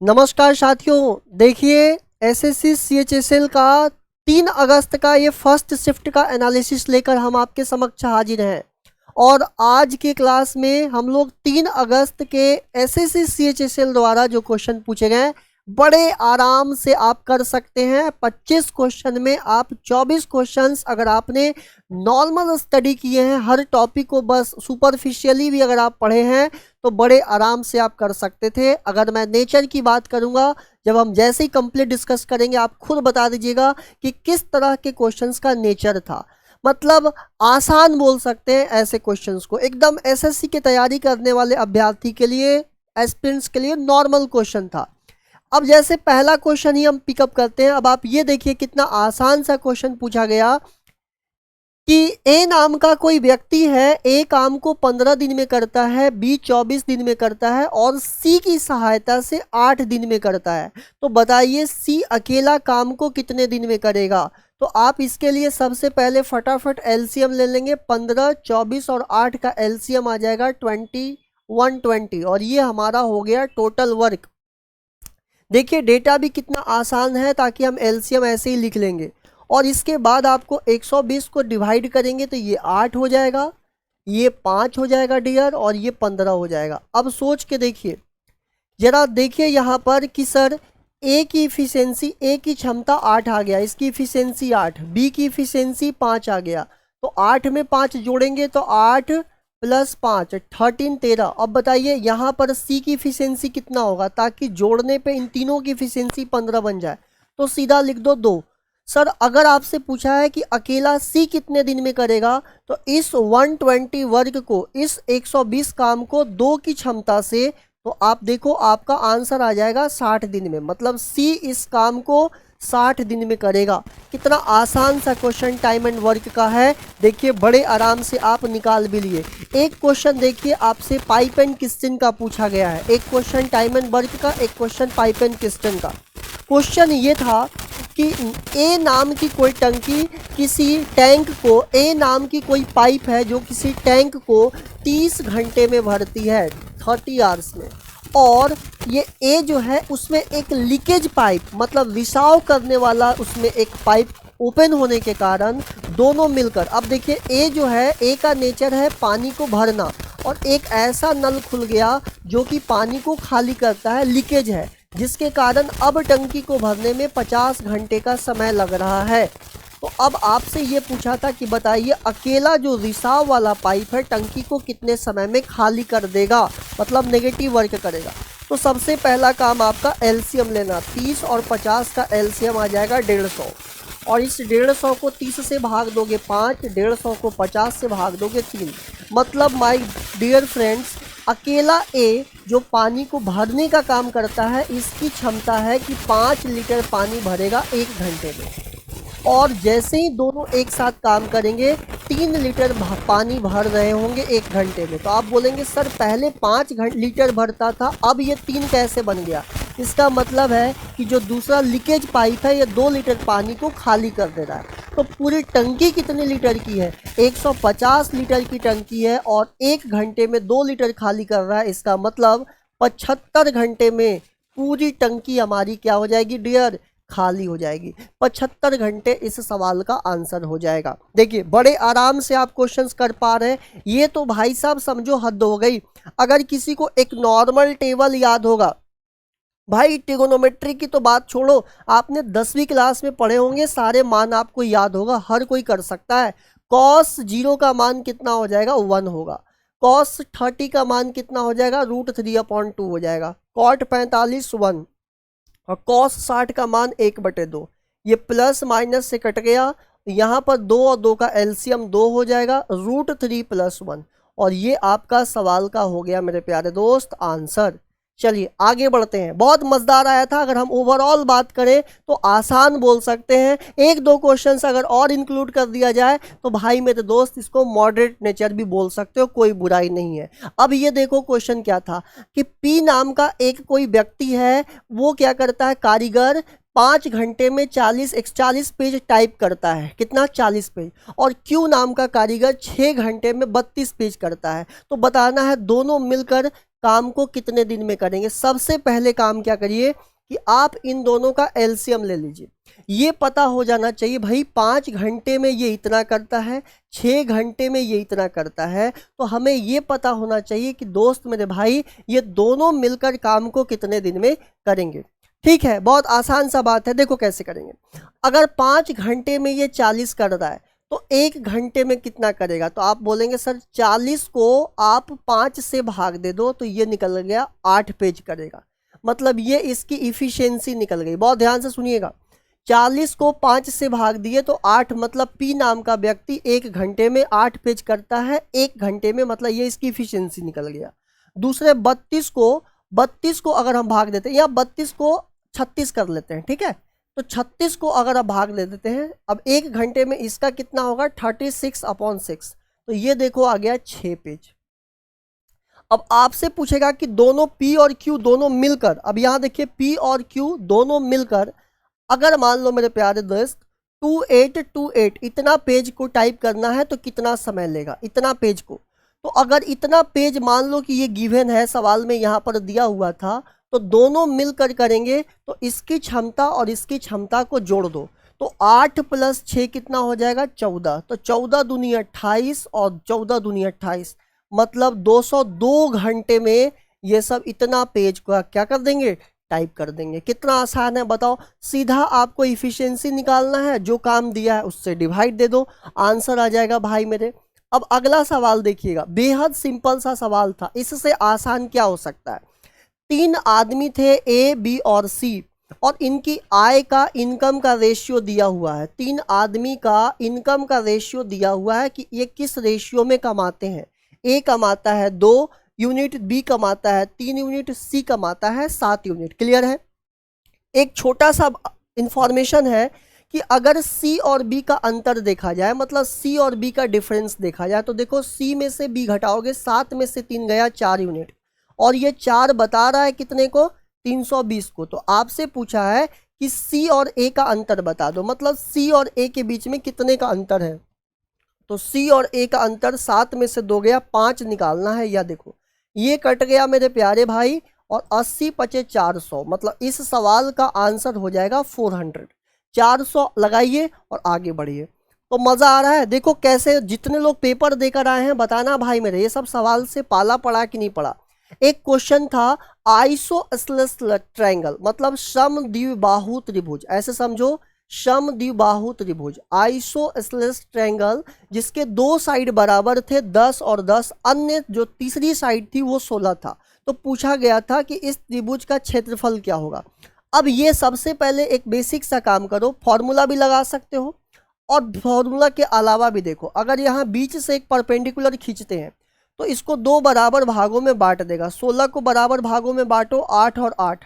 नमस्कार साथियों, देखिए एसएससी सीएचएसएल का 3 अगस्त का ये फर्स्ट शिफ्ट का एनालिसिस लेकर हम आपके समक्ष हाजिर हैं। और आज के क्लास में हम लोग 3 अगस्त के एसएससी सीएचएसएल द्वारा जो क्वेश्चन पूछे गए बड़े आराम से आप कर सकते हैं। 25 क्वेश्चन में आप 24 क्वेश्चंस अगर आपने नॉर्मल स्टडी किए हैं, हर टॉपिक को बस सुपरफिशियली भी अगर आप पढ़े हैं तो बड़े आराम से आप कर सकते थे। अगर मैं नेचर की बात करूंगा, जब हम जैसे ही कंप्लीट डिस्कस करेंगे आप खुद बता दीजिएगा कि किस तरह के क्वेश्चंस का नेचर था। मतलब आसान बोल सकते हैं ऐसे क्वेश्चंस को, एकदम एसएससी की तैयारी करने वाले अभ्यर्थी के लिए, एस्पिरेंट्स के लिए नॉर्मल क्वेश्चन था। अब जैसे पहला क्वेश्चन ही हम पिकअप करते हैं। अब आप ये देखिए कितना आसान सा क्वेश्चन पूछा गया कि ए नाम का कोई व्यक्ति है, ए काम को 15 दिन में करता है, बी 24 दिन में करता है और सी की सहायता से 8 दिन में करता है। तो बताइए सी अकेला काम को कितने दिन में करेगा। तो आप इसके लिए सबसे पहले फटाफट एलसीएम ले लेंगे। 15, 24 और 8 का एलसीएम आ जाएगा 20, 120 और ये हमारा हो गया टोटल वर्क। देखिए डेटा भी कितना आसान है, ताकि हम एलसीएम ऐसे ही लिख लेंगे। और इसके बाद आपको 120 को डिवाइड करेंगे तो ये 8 हो जाएगा, ये 5 हो जाएगा डियर, और ये 15 हो जाएगा। अब सोच के देखिए, जरा देखिए यहाँ पर कि सर ए की इफिशियंसी, ए की क्षमता 8 आ गया, इसकी इफिशियंसी 8, बी की इफिशियंसी 5 आ गया। तो 8 में 5 जोड़ेंगे तो 8 + 5 13 13। अब बताइए यहाँ पर सी की इफिशियंसी कितना होगा, ताकि जोड़ने पे इन तीनों की इफिशियंसी 15 बन जाए। तो सीधा लिख दो 2। सर अगर आपसे पूछा है कि अकेला सी कितने दिन में करेगा, तो इस 120 वर्ग को, इस 120 काम को 2 की क्षमता से, तो आप देखो आपका आंसर आ जाएगा 60 दिन में। मतलब सी इस काम को 60 दिन में करेगा। कितना आसान सा क्वेश्चन टाइम एंड वर्क का है। देखिए बड़े आराम से आप निकाल भी लिए। एक क्वेश्चन देखिए आपसे पाइप एंड किस्टन का पूछा गया है, एक क्वेश्चन टाइम एंड वर्क का, एक क्वेश्चन पाइप एंड किस्टन का। क्वेश्चन ये था कि ए नाम की कोई टंकी किसी टैंक को, ए नाम की कोई पाइप है जो किसी टैंक को 30 घंटे में भरती है, 30 आवर्स में। और ये ए जो है उसमें एक लीकेज पाइप, मतलब रिसाव करने वाला उसमें एक पाइप ओपन होने के कारण दोनों मिलकर, अब देखिए ए जो है, ए का नेचर है पानी को भरना, और एक ऐसा नल खुल गया जो कि पानी को खाली करता है, लीकेज है, जिसके कारण अब टंकी को भरने में 50 घंटे का समय लग रहा है। तो अब आपसे ये पूछा था कि बताइए अकेला जो रिसाव वाला पाइप है टंकी को कितने समय में खाली कर देगा, मतलब नेगेटिव वर्क करेगा। तो सबसे पहला काम आपका एलसीएम लेना, 30 और 50 का एलसीएम आ जाएगा 150, और इस 150 को 30 से भाग दोगे 5, 150 को 50 से भाग दोगे 3। मतलब माय डियर फ्रेंड्स, अकेला ए जो पानी को भरने का काम करता है, इसकी क्षमता है कि 5 लीटर पानी भरेगा 1 घंटे में। और जैसे ही दोनों एक साथ काम करेंगे 3 लीटर पानी भर रहे होंगे 1 घंटे में। तो आप बोलेंगे सर पहले 5 लीटर भरता था, अब ये 3 कैसे बन गया। इसका मतलब है कि जो दूसरा लीकेज पाइप है ये 2 लीटर पानी को खाली कर दे रहा है। तो पूरी टंकी कितने लीटर की है, 150 लीटर की टंकी है, और 1 घंटे में 2 लीटर खाली कर रहा है। इसका मतलब 75 घंटे में पूरी टंकी हमारी क्या हो जाएगी डियर, खाली हो जाएगी। 75 घंटे इस सवाल का आंसर हो जाएगा। देखिए बड़े आराम से आप क्वेश्चंस कर पा रहे हैं। ये तो भाई साहब समझो हद हो गई। अगर किसी को एक नॉर्मल टेबल याद होगा, भाई ट्रिगोनोमेट्री की तो बात छोड़ो, आपने 10वीं क्लास में पढ़े होंगे, सारे मान आपको याद होगा, हर कोई कर सकता है। कॉस 0 का मान कितना हो जाएगा, 1 होगा। कॉस 30 का मान कितना हो जाएगा, √3/2 हो जाएगा। कॉट 45 1, और कॉस 60 का मान 1/2। ये प्लस माइनस से कट गया, यहाँ पर 2 और 2 का एलसीएम 2 हो जाएगा, √3 + 1, और ये आपका सवाल का हो गया मेरे प्यारे दोस्त आंसर। चलिए आगे बढ़ते हैं। बहुत मज़ेदार आया था। अगर हम ओवरऑल बात करें तो आसान बोल सकते हैं। 1-2 क्वेश्चंस अगर और इंक्लूड कर दिया जाए तो भाई मेरे दोस्त इसको मॉडरेट नेचर भी बोल सकते हो, कोई बुराई नहीं है। अब ये देखो क्वेश्चन क्या था कि पी नाम का एक कोई व्यक्ति है, वो क्या करता है, कारीगर 5 घंटे में 40 पेज टाइप करता है। कितना, 40 पेज। और क्यू नाम का कारीगर 6 घंटे में 32 पेज करता है। तो बताना है दोनों मिलकर काम को कितने दिन में करेंगे। सबसे पहले काम क्या करिए कि आप इन दोनों का एलसीएम ले लीजिए। ये पता हो जाना चाहिए भाई 5 घंटे में ये इतना करता है, 6 घंटे में ये इतना करता है, तो हमें ये पता होना चाहिए कि दोस्त मेरे भाई ये दोनों मिलकर काम को कितने दिन में करेंगे। ठीक है, बहुत आसान सा बात है, देखो कैसे करेंगे। अगर 5 घंटे में ये 40 कर रहा है तो 1 घंटे में कितना करेगा, तो आप बोलेंगे सर 40 को आप 5 से भाग दे दो तो ये निकल गया 8 पेज करेगा, मतलब ये इसकी इफिशियंसी निकल गई। बहुत ध्यान से सुनिएगा, 40 को 5 से भाग दिए तो 8, मतलब पी नाम का व्यक्ति 1 घंटे में 8 पेज करता है 1 घंटे में, मतलब ये इसकी इफिशियंसी निकल गया। दूसरे 32 को अगर हम भाग देते हैं, या 32 को 36 कर लेते हैं, ठीक है, तो 36 को अगर आप भाग दे देते हैं, अब 1 घंटे में इसका कितना होगा 36/6, तो ये देखो आ गया 6 पेज। अब आपसे पूछेगा कि दोनों P और Q दोनों मिलकर, अब यहाँ देखिए P और Q दोनों मिलकर अगर मान लो मेरे प्यारे दोस्त 2828 इतना पेज को टाइप करना है तो कितना समय लेगा इतना पेज को। तो अगर इतना पेज मान लो कि ये गिवन है, सवाल में यहाँ पर दिया हुआ था, तो दोनों मिलकर करेंगे तो इसकी क्षमता और इसकी क्षमता को जोड़ दो तो 8 + 6 कितना हो जाएगा 14, तो 14 दूनी 28 और 14 दूनी 28, मतलब 202 घंटे में ये सब इतना पेज का क्या कर देंगे टाइप कर देंगे। कितना आसान है बताओ, सीधा आपको इफिशियंसी निकालना है, जो काम दिया है उससे डिवाइड दे दो, आंसर आ जाएगा भाई मेरे। अब अगला सवाल देखिएगा, बेहद सिंपल सा सवाल था, इससे आसान क्या हो सकता है। 3 आदमी थे A, B और C और इनकी आय का इनकम का रेशियो दिया हुआ है। 3 आदमी का इनकम का रेशियो दिया हुआ है कि ये किस रेशियो में कमाते हैं। A कमाता है 2 यूनिट, B कमाता है 3 यूनिट, C कमाता है 7 यूनिट। क्लियर है। एक छोटा सा इंफॉर्मेशन है कि अगर C और B का अंतर देखा जाए, मतलब C और B का डिफरेंस देखा जाए, तो देखो C में से B घटाओगे 7 में से 3 गया 4 यूनिट और ये 4 बता रहा है कितने को 320 को। तो आपसे पूछा है कि C और A का अंतर बता दो, मतलब C और A के बीच में कितने का अंतर है। तो C और A का अंतर 7 में से 2 गया 5 निकालना है। या देखो ये कट गया मेरे प्यारे भाई और 80 × 400, मतलब इस सवाल का आंसर हो जाएगा 400। 400 लगाइए और आगे बढ़िए। तो मज़ा आ रहा है, देखो कैसे जितने लोग पेपर देकर आए हैं बताना भाई मेरे ये सब सवाल से पाला पड़ा कि नहीं पड़ा। एक क्वेश्चन था आइसोसेलेस ट्रायंगल, मतलब समद्विबाहु त्रिभुज, ऐसे समझो समद्विबाहु त्रिभुज आइसोसेलेस ट्रायंगल जिसके 2 साइड बराबर थे 10 और 10, अन्य जो तीसरी साइड थी वो 16 था। तो पूछा गया था कि इस त्रिभुज का क्षेत्रफल क्या होगा। अब ये सबसे पहले एक बेसिक सा काम करो, फॉर्मूला भी लगा सकते हो और फॉर्मूला के अलावा भी देखो, अगर यहाँ बीच से एक परपेंडिकुलर खींचते हैं तो इसको 2 बराबर भागों में बांट देगा। 16 को बराबर भागों में बांटो 8 और 8,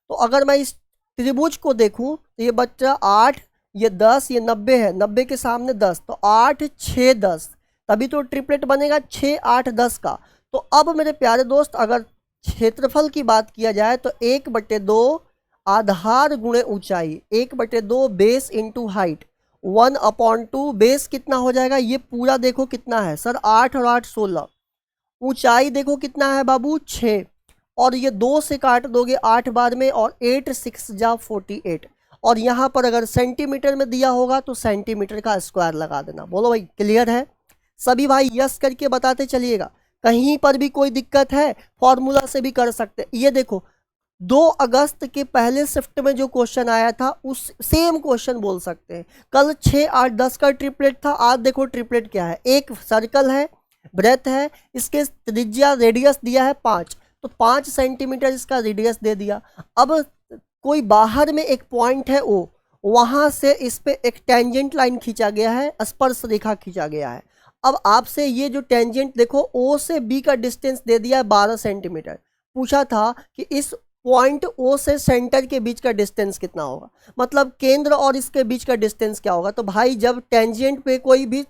तो अगर मैं इस त्रिभुज को देखूं तो ये बच्चा 8, ये 10, ये 90 है, 90 के सामने 10, तो 8 6 10, तभी तो ट्रिपलेट बनेगा 6 8 10 का। तो अब मेरे प्यारे दोस्त अगर क्षेत्रफल की बात किया जाए तो 1/2 आधार गुणे ऊंचाई, 1/2 बेस इंटू हाइट, 1/2 बेस कितना हो जाएगा, ये पूरा देखो कितना है सर 8 और 8 16, ऊंचाई देखो कितना है बाबू 6, और ये 2 से काट दोगे 8 बार में और 8 6 जा 48, और यहाँ पर अगर सेंटीमीटर में दिया होगा तो सेंटीमीटर का स्क्वायर लगा देना। बोलो भाई क्लियर है सभी भाई, यस करके बताते चलिएगा। कहीं पर भी कोई दिक्कत है फॉर्मूला से भी कर सकते। ये देखो 2 अगस्त के पहले शिफ्ट में जो क्वेश्चन आया था उस सेम क्वेश्चन बोल सकते हैं। कल 6 8 10 का ट्रिपलेट था, आज देखो ट्रिपलेट क्या है, एक सर्कल है, ब्रेथ है, इसके त्रिज्या रेडियस दिया है 5, तो 5 सेंटीमीटर इसका रेडियस दे दिया। अब कोई बाहर में एक पॉइंट है O, वहां से इस पे एक टेंजेंट लाइन खींचा गया है, स्पर्श रेखा खींचा गया है। अब आपसे ये जो टेंजेंट देखो O से B का डिस्टेंस दे दिया है 12 सेंटीमीटर, पूछा था कि इस पॉइंट O से सेंटर के बीच का डिस्टेंस कितना होगा, मतलब केंद्र और इसके बीच का डिस्टेंस क्या होगा। तो भाई जब टेंजेंट पे कोई भी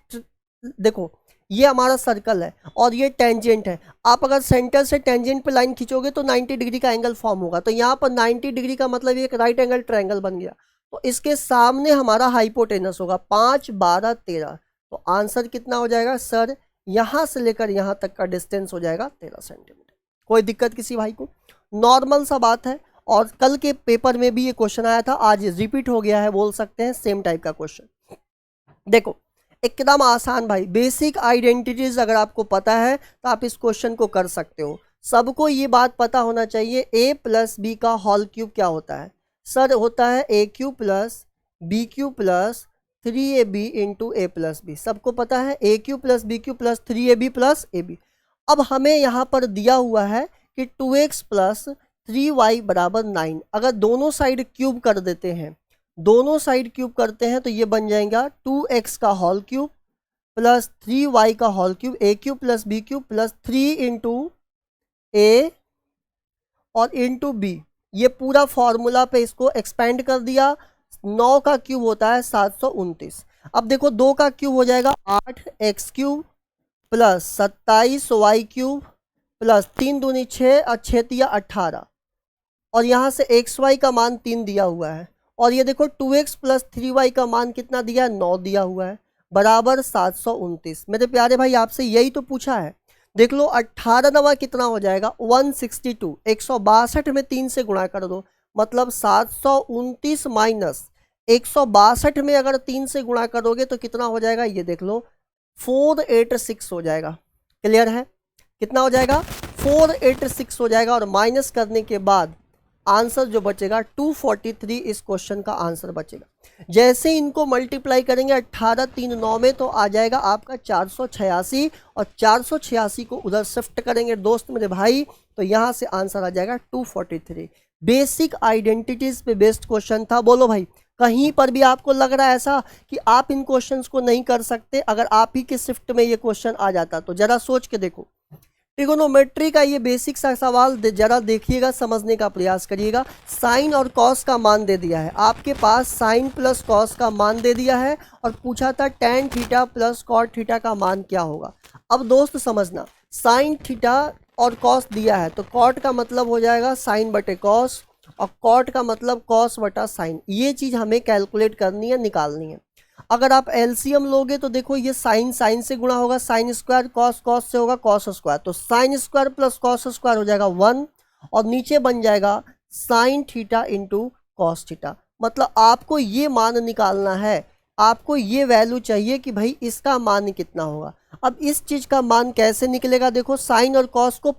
देखो ये हमारा सर्कल है और ये टेंजेंट है, आप अगर सेंटर से टेंजेंट पे लाइन खींचोगे तो 90 डिग्री का एंगल फॉर्म होगा, तो यहाँ पर 90 डिग्री का मतलब ये एक राइट एंगल ट्रायंगल बन गया। तो इसके सामने हमारा हाइपोटेनस होगा 5 12 13, तो आंसर कितना हो जाएगा सर, यहाँ से लेकर यहाँ तक का डिस्टेंस हो जाएगा 13 सेंटीमीटर। कोई दिक्कत किसी भाई को? नॉर्मल सा बात है, और कल के पेपर में भी ये क्वेश्चन आया था, आज रिपीट हो गया है, बोल सकते हैं सेम टाइप का क्वेश्चन। देखो एकदम आसान भाई, बेसिक आइडेंटिटीज अगर आपको पता है तो आप इस क्वेश्चन को कर सकते हो। सबको ये बात पता होना चाहिए, a प्लस बी का होल क्यूब क्या होता है? सर होता है a cube plus B cube plus 3ab into A plus B. सबको पता है a cube plus B cube plus 3ab plus ab। अब हमें यहाँ पर दिया हुआ है कि 2x प्लस 3y बराबर 9। अगर दोनों साइड क्यूब कर देते हैं, दोनों साइड क्यूब करते हैं तो ये बन जाएगा 2x का होल क्यूब प्लस 3y का whole cube, a cube plus B cube plus 3 into A और इंटू बी। ये पूरा फॉर्मूला पे इसको एक्सपेंड कर दिया। 9 का क्यूब होता है 729। अब देखो 2 का क्यूब हो जाएगा 8x cube plus 27y cube plus 3 दूनी 6 और 6 तिया 18, और यहाँ से xy का मान 3 दिया हुआ है, और ये देखो 2x प्लस 3y का मान कितना दिया है? 9 दिया हुआ है, बराबर 729। मेरे प्यारे भाई आपसे यही तो पूछा है। देख लो 18 नवा कितना हो जाएगा? 162। 162 में 3 से गुणा कर दो, मतलब 729 माइनस 162 में अगर 3 से गुणा करोगे तो कितना हो जाएगा? ये देख लो 486 हो जाएगा। क्लियर है? कितना हो जाएगा? 486 हो जाएगा, और माइनस करने के बाद आंसर जो बचेगा 243 इस क्वेश्चन का आंसर बचेगा। जैसे इनको मल्टीप्लाई करेंगे 18 3 9 में तो आ जाएगा आपका 486, और 486 को उधर शिफ्ट करेंगे दोस्त मेरे भाई तो यहाँ से आंसर आ जाएगा 243। बेसिक आइडेंटिटीज पे बेस्ड क्वेश्चन था। बोलो भाई, कहीं पर भी आपको लग रहा है ऐसा कि आप इन क्वेश्चंस को नहीं कर सकते? अगर आप ही के शिफ्ट में ये क्वेश्चन आ जाता तो जरा सोच के देखो। ट्रिगोनोमेट्री का ये बेसिक सा सवाल जरा देखिएगा, समझने का प्रयास करिएगा। साइन और कॉस का मान दे दिया है आपके पास, साइन प्लस कॉस का मान दे दिया है, और पूछा था tan theta plus cot theta का मान क्या होगा। अब दोस्त समझना, साइन थीटा और कॉस दिया है तो कॉट का मतलब हो जाएगा साइन बटे कॉस, और कॉट का मतलब कॉस बटा साइन। ये चीज़ हमें कैलकुलेट करनी है, निकालनी है। अगर आप एलसीएम लोगे तो देखो ये साइन साइन से गुणा होगा साइन स्क्वायर, कॉस कॉस से होगा कॉस स्क्वायर, तो sine square plus cos square हो जाएगा 1, और नीचे बन जाएगा sign theta into cos theta. मतलब आपको ये मान निकालना है, आपको ये वैल्यू चाहिए कि भाई इसका मान कितना होगा। अब इस चीज़ का मान कैसे निकलेगा? देखो साइन और कॉस को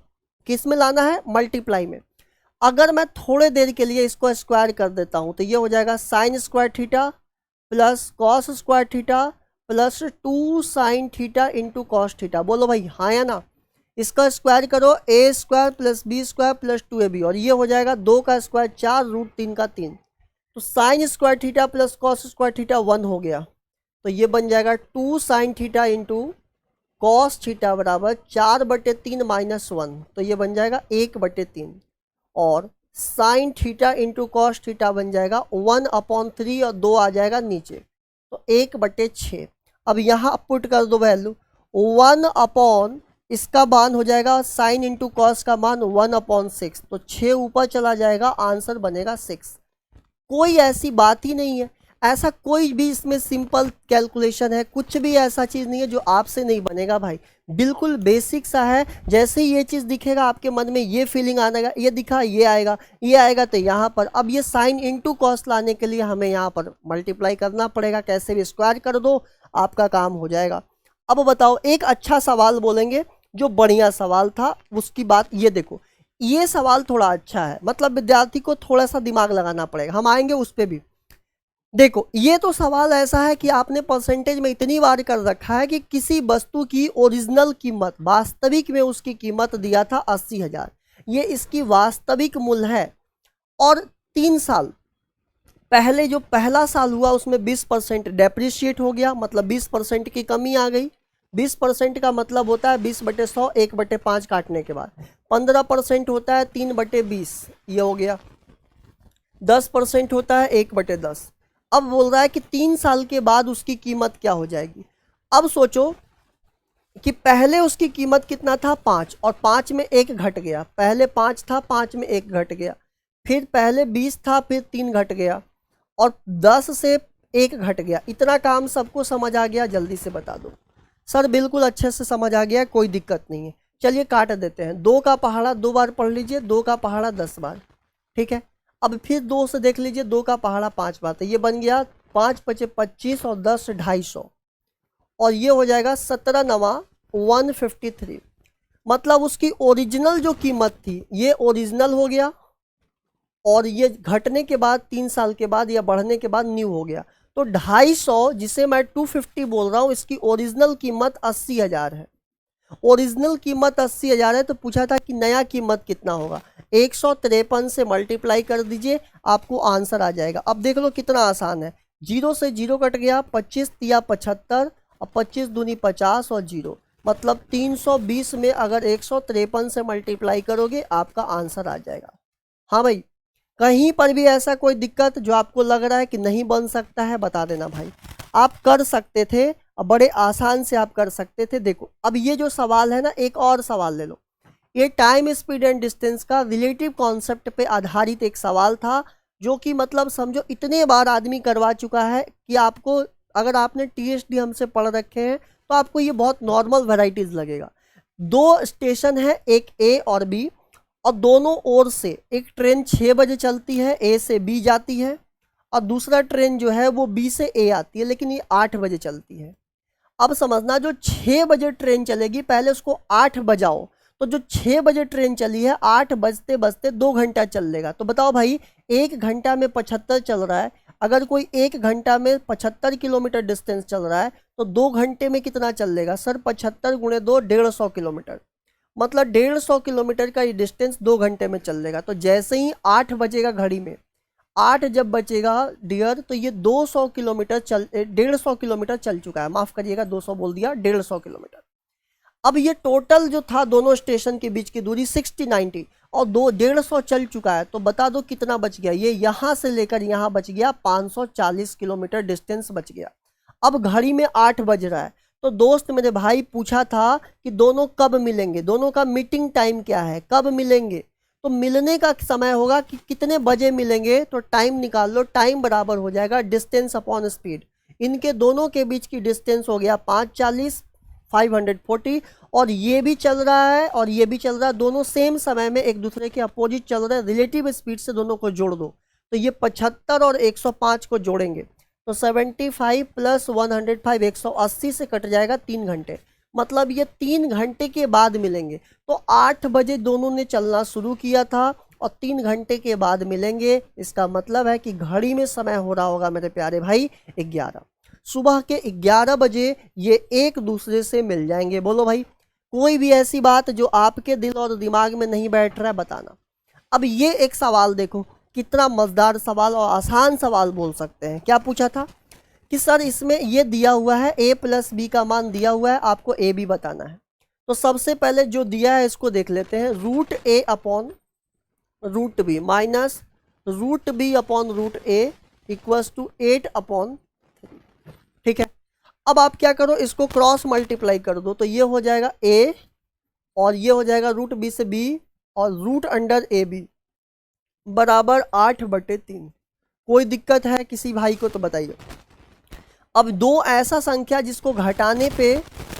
किस में लाना है? मल्टीप्लाई में। अगर मैं थोड़े देर के लिए इसको स्क्वायर कर देता हूँ तो ये हो जाएगा sine square theta plus cos square theta plus 2 sine theta into cos theta. बोलो भाई हाँ या ना? इसका स्क्वायर करो, a square plus b square plus 2ab, और ये हो जाएगा 2 का स्क्वायर 4 रूट 3 का 3, तो sign square theta plus cos square theta 1 हो गया, तो ये बन जाएगा 2 sine theta into cos theta बराबर 4/3 माइनस 1, तो ये बन जाएगा 1/3, और sign theta into cos theta बन जाएगा 1/3, और 2 आ जाएगा नीचे, तो 1/6। अब यहाँ पुट कर दो वैल्यू 1 इसका मान हो जाएगा साइन इंटू कॉस का मान 1/6, तो 6 ऊपर चला जाएगा, आंसर बनेगा 6। कोई ऐसी बात ही नहीं है, ऐसा कोई भी इसमें सिंपल कैलकुलेशन है, कुछ भी ऐसा चीज़ नहीं है जो आपसे नहीं बनेगा भाई। बिल्कुल बेसिक सा है। जैसे ही ये चीज़ दिखेगा आपके मन में ये फीलिंग आनेगा, ये दिखा ये आएगा तो यहाँ पर अब ये साइन इंटू कॉस लाने के लिए हमें यहाँ पर मल्टीप्लाई करना पड़ेगा, कैसे भी स्क्वायर कर दो आपका काम हो जाएगा। अब बताओ, एक अच्छा सवाल बोलेंगे जो बढ़िया सवाल था उसकी बात। ये देखो ये सवाल थोड़ा अच्छा है, मतलब विद्यार्थी को थोड़ा सा दिमाग लगाना पड़ेगा, हम आएंगे उस पर भी। देखो ये तो सवाल ऐसा है कि आपने परसेंटेज में इतनी बार कर रखा है कि किसी वस्तु की ओरिजिनल कीमत, वास्तविक में उसकी कीमत दिया था 80,000, ये इसकी वास्तविक मूल्य है, और 3 साल पहले जो पहला साल हुआ उसमें 20% डेप्रिशिएट हो गया, मतलब 20% की कमी आ गई। 20% का मतलब होता है 20/100, 1/5 काटने के बाद। 15% होता है 3/20, ये हो गया। 10% होता है 1/10। अब बोल रहा है कि 3 साल के बाद उसकी कीमत क्या हो जाएगी। अब सोचो कि पहले उसकी कीमत कितना था 5, और 5 में 1 घट गया, पहले 5 था 5 में 1 घट गया, फिर पहले 20 था फिर 3 घट गया, और 10 से 1 घट गया। इतना काम सबको समझ आ गया? जल्दी से बता दो। सर बिल्कुल अच्छे से समझ आ गया, कोई दिक्कत नहीं है। चलिए काट देते हैं, 2 का पहाड़ा 2 बार पढ़ लीजिए, 2 का पहाड़ा 10 बार, ठीक है। अब फिर 2 से देख लीजिए, 2 का पहाड़ा 5 बार, तो ये बन गया 5 पचे 25 और 10 250, और ये हो जाएगा 17 नवा 153। मतलब उसकी ओरिजिनल जो कीमत थी ये ओरिजिनल हो गया, और ये घटने के बाद 3 साल के बाद या बढ़ने के बाद न्यू हो गया। तो 250 जिसे मैं 250 बोल रहा हूँ, इसकी ओरिजिनल कीमत 80,000 है। ओरिजिनल कीमत 80,000 है, तो पूछा था कि नया कीमत कितना होगा। 153 से मल्टीप्लाई कर दीजिए, आपको आंसर आ जाएगा। अब देख लो कितना आसान है, 0 से 0 कट गया, 25 तिया 75 और 25 दूनी 50 और 0, मतलब 320 में अगर 153 से मल्टीप्लाई करोगे आपका आंसर आ जाएगा। हाँ भाई, कहीं पर भी ऐसा कोई दिक्कत जो आपको लग रहा है कि नहीं बन सकता है, बता देना भाई। आप कर सकते थे, और बड़े आसान से आप कर सकते थे। देखो अब ये जो सवाल है ना, एक और सवाल ले लो। ये टाइम स्पीड एंड डिस्टेंस का रिलेटिव कॉन्सेप्ट पे आधारित एक सवाल था, जो कि मतलब समझो इतने बार आदमी करवा चुका है कि आपको, अगर आपने TSD हमसे पढ़ रखे हैं तो आपको ये बहुत नॉर्मल वेराइटीज लगेगा। 2 स्टेशन है, एक A और B, और दोनों ओर से एक ट्रेन 6 बजे चलती है, A से B जाती है, और दूसरा ट्रेन जो है वो B से A आती है, लेकिन ये 8 बजे चलती है। अब समझना, जो 6 बजे ट्रेन चलेगी, पहले उसको 8 बजाओ, तो जो 6 बजे ट्रेन चली है 8 बजते बजते 2 घंटा चल लेगा। तो बताओ भाई, 1 घंटा में 75 चल रहा है, अगर कोई 1 घंटा में 75 किलोमीटर डिस्टेंस चल रहा है तो 2 घंटे में कितना चल लेगा सर? 75 गुणे 2 150 किलोमीटर, मतलब 150 किलोमीटर का ये डिस्टेंस 2 घंटे में चल लेगा। तो जैसे ही 8 बजेगा घड़ी में, 8 जब बचेगा डियर, तो ये 200 किलोमीटर 150 किलोमीटर चल चुका है। माफ करिएगा, 200 बोल दिया, 150 किलोमीटर। अब ये टोटल जो था दोनों स्टेशन के बीच की दूरी 60-90, और 150 चल चुका है, तो बता दो कितना बच गया। ये यहाँ से लेकर यहाँ बच गया 540 किलोमीटर डिस्टेंस बच गया। अब घड़ी में 8 बज रहा है, तो दोस्त मेरे भाई पूछा था कि दोनों कब मिलेंगे, दोनों का मीटिंग टाइम क्या है, कब मिलेंगे। तो मिलने का समय होगा कि कितने बजे मिलेंगे, तो टाइम निकाल लो। टाइम बराबर हो जाएगा डिस्टेंस अपॉन स्पीड। इनके दोनों के बीच की डिस्टेंस हो गया 540, 540, और ये भी चल रहा है और ये भी चल रहा है, दोनों सेम समय में एक दूसरे के अपोजिट चल रहे हैं। रिलेटिव स्पीड से दोनों को जोड़ दो, तो ये 75 और 105 को जोड़ेंगे तो 75 प्लस 105 180 से कट जाएगा 3 घंटे, मतलब ये 3 घंटे के बाद मिलेंगे। तो 8 बजे दोनों ने चलना शुरू किया था और 3 घंटे के बाद मिलेंगे। इसका मतलब है कि घड़ी में समय हो रहा होगा मेरे प्यारे भाई 11, सुबह के 11 बजे ये एक दूसरे से मिल जाएंगे। बोलो भाई, कोई भी ऐसी बात जो आपके दिल और दिमाग में नहीं बैठ रहा है बताना। अब ये एक सवाल देखो, कितना मजेदार सवाल और आसान सवाल बोल सकते हैं। क्या पूछा था कि सर इसमें ये दिया हुआ है a प्लस बी का मान दिया हुआ है, आपको a भी बताना है। तो सबसे पहले जो दिया है इसको देख लेते हैं, root a upon root B minus root B upon root a equals to 8 upon 3, ठीक है। अब आप क्या करो, इसको क्रॉस मल्टीप्लाई कर दो, तो ये हो जाएगा a और ये हो जाएगा रूट b से b और रूट अंडर ए बी बराबर 8/3। कोई दिक्कत है किसी भाई को तो बताइए। अब दो ऐसा संख्या जिसको घटाने पे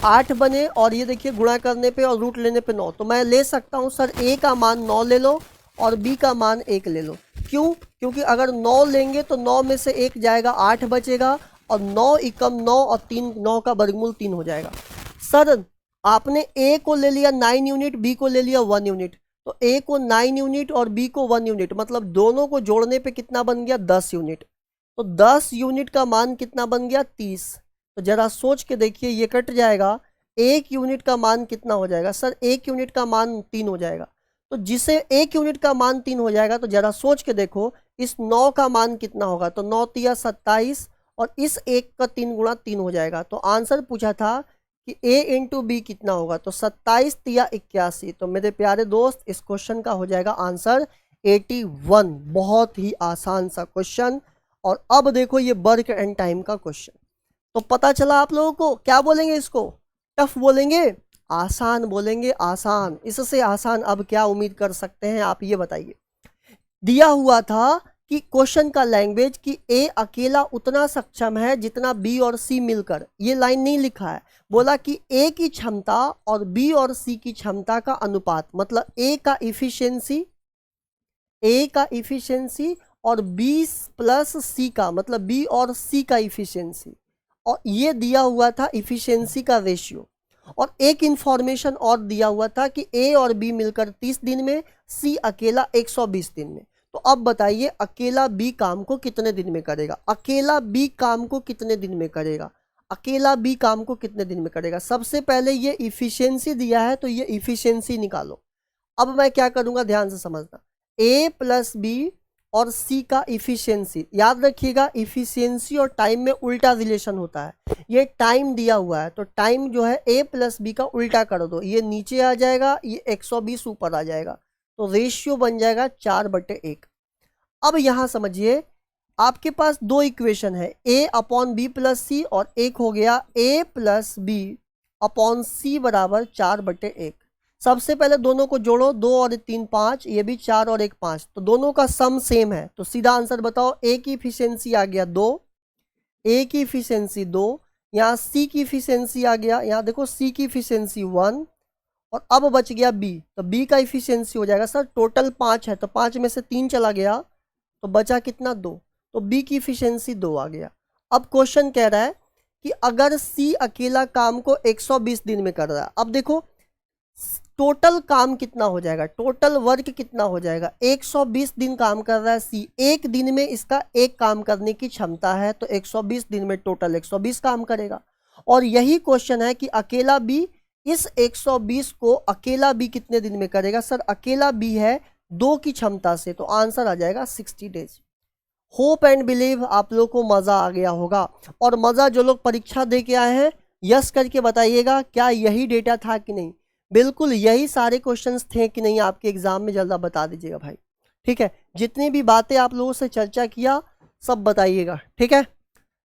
8 बने और ये देखिए गुणा करने पे और रूट लेने पे 9, तो मैं ले सकता हूँ सर a का मान 9 ले लो और b का मान 1 ले लो। क्यों? क्योंकि अगर 9 लेंगे तो 9 में से 1 जाएगा, 8 बचेगा, और 9 एकम 9 और 3 9 का वर्गमूल 3 हो जाएगा। सर आपने a को ले लिया 9 यूनिट, b को ले लिया 1 यूनिट, तो a को 9 यूनिट और b को 1 यूनिट, मतलब दोनों को जोड़ने पे कितना बन गया 10 यूनिट। तो 10 यूनिट का मान कितना बन गया 30। तो जरा सोच के देखिए, ये कट जाएगा, 1 यूनिट का मान कितना हो जाएगा सर? 1 यूनिट का मान 3 हो जाएगा। तो जिसे 1 यूनिट का मान 3 हो जाएगा, तो जरा सोच के देखो इस 9 का मान कितना होगा। तो 9 तिया 27 और इस 1 का 3 गुणा 3 हो जाएगा। तो आंसर पूछा था कि a इंटू बी कितना होगा, तो 27 तिया 81। तो मेरे प्यारे दोस्त इस क्वेश्चन का हो जाएगा आंसर 81। बहुत ही आसान सा क्वेश्चन। और अब देखो ये वर्क एंड टाइम का क्वेश्चन, तो पता चला आप लोगों को। क्या बोलेंगे इसको? टफ बोलेंगे, आसान बोलेंगे? आसान। इससे आसान अब क्या उम्मीद कर सकते हैं आप, ये बताइए। दिया हुआ था कि क्वेश्चन का लैंग्वेज कि ए अकेला उतना सक्षम है जितना बी और सी मिलकर, ये लाइन नहीं लिखा है, बोला कि ए की क्षमता और बी और सी की क्षमता का अनुपात, मतलब ए का इफिशियंसी और बी प्लस सी का, मतलब बी और सी का इफिशियंसी, और ये दिया हुआ था इफिशियंसी का रेशियो। और एक इंफॉर्मेशन और दिया हुआ था कि ए और बी मिलकर 30 दिन में, सी अकेला 120 दिन में। तो अब बताइए अकेला बी काम को कितने दिन में करेगा, अकेला बी काम को कितने दिन में करेगा, अकेला बी काम को कितने दिन में करेगा। सबसे पहले ये इफिशियंसी दिया है तो ये इफिशियंसी निकालो। अब मैं क्या करूंगा, ध्यान से समझना, ए प्लस बी और सी का इफिशियंसी, याद रखिएगा इफिशियंसी और टाइम में उल्टा रिलेशन होता है। ये टाइम दिया हुआ है तो टाइम जो है ए प्लस बी का उल्टा कर दो, ये नीचे आ जाएगा, ये 120 ऊपर आ जाएगा, तो रेशियो बन जाएगा 4/1। अब यहां समझिए आपके पास दो इक्वेशन है, ए अपॉन बी प्लस सी, और एक हो गया ए प्लस बी अपॉन सी बराबर 4/1। सबसे पहले दोनों को जोड़ो, 2 और 3 5, ये भी 4 और 1 5, तो दोनों का सम सेम है, तो सीधा आंसर बताओ। ए की इफिशियंसी आ गया 2, ए की इफिशियंसी 2, यहाँ सी की इफिशियंसी आ गया, यहाँ देखो सी की इफिशियंसी 1, और अब बच गया बी, तो बी का इफिशियंसी हो जाएगा सर टोटल 5 है, तो 5 में से 3 चला गया तो बचा कितना 2, तो बी की इफिशियंसी 2 आ गया। अब क्वेश्चन कह रहा है कि अगर सी अकेला काम को 120 दिन में कर रहा है, अब देखो टोटल काम कितना हो जाएगा, टोटल वर्क कितना हो जाएगा, 120 दिन काम कर रहा है सी, एक दिन में इसका एक काम करने की क्षमता है, तो 120 दिन में टोटल 120 काम करेगा। और यही क्वेश्चन है कि अकेला बी, इस 120 को अकेला बी कितने दिन में करेगा, सर अकेला बी है 2 की क्षमता से, तो आंसर आ जाएगा 60 डेज। होप एंड बिलीव आप लोग को मजा आ गया होगा, और मजा जो लोग परीक्षा दे के आए हैं यस करके बताइएगा क्या यही डेटा था कि नहीं, बिल्कुल यही सारे क्वेश्चंस थे कि नहीं आपके एग्जाम में, जल्दा बता दीजिएगा भाई, ठीक है। जितनी भी बातें आप लोगों से चर्चा किया सब बताइएगा, ठीक है।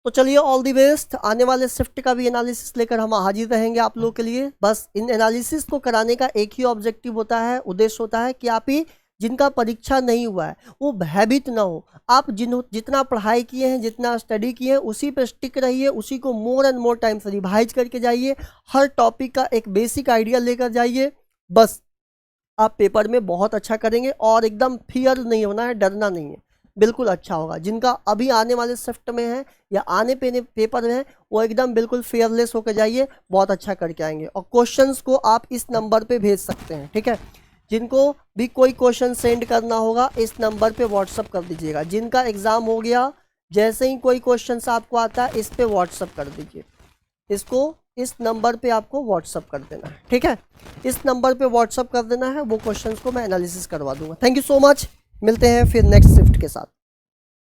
तो चलिए ऑल दी बेस्ट, आने वाले शिफ्ट का भी एनालिसिस लेकर हम हाजिर रहेंगे आप लोगों के लिए। बस इन एनालिसिस को कराने का एक ही ऑब्जेक्टिव होता है, उद्देश्य होता है कि आप ही जिनका परीक्षा नहीं हुआ है वो भयभीत ना हो, आप जितना पढ़ाई किए हैं, जितना स्टडी किए हैं उसी पे स्टिक रहिए, उसी को मोर एंड मोर टाइम से रिवाइज करके जाइए, हर टॉपिक का एक बेसिक आइडिया लेकर जाइए, बस आप पेपर में बहुत अच्छा करेंगे। और एकदम फियर नहीं होना है, डरना नहीं है, बिल्कुल अच्छा होगा। जिनका अभी आने वाले शिफ्ट में है या आने पेपर में है वो एकदम बिल्कुल फेयरलेस होकर जाइए, बहुत अच्छा करके आएंगे। और क्वेश्चंस को आप इस नंबर पे भेज सकते हैं, ठीक है। जिनको भी कोई क्वेश्चन सेंड करना होगा इस नंबर पे व्हाट्सअप कर दीजिएगा। जिनका एग्ज़ाम हो गया, जैसे ही कोई क्वेश्चन आपको आता है इस पे व्हाट्सअप कर दीजिए, इसको इस नंबर पे आपको व्हाट्सअप कर देना है, ठीक है। इस नंबर पे व्हाट्सअप कर देना है, वो क्वेश्चंस को मैं एनालिसिस करवा दूंगा। थैंक यू सो मच, मिलते हैं फिर नेक्स्ट शिफ्ट के साथ।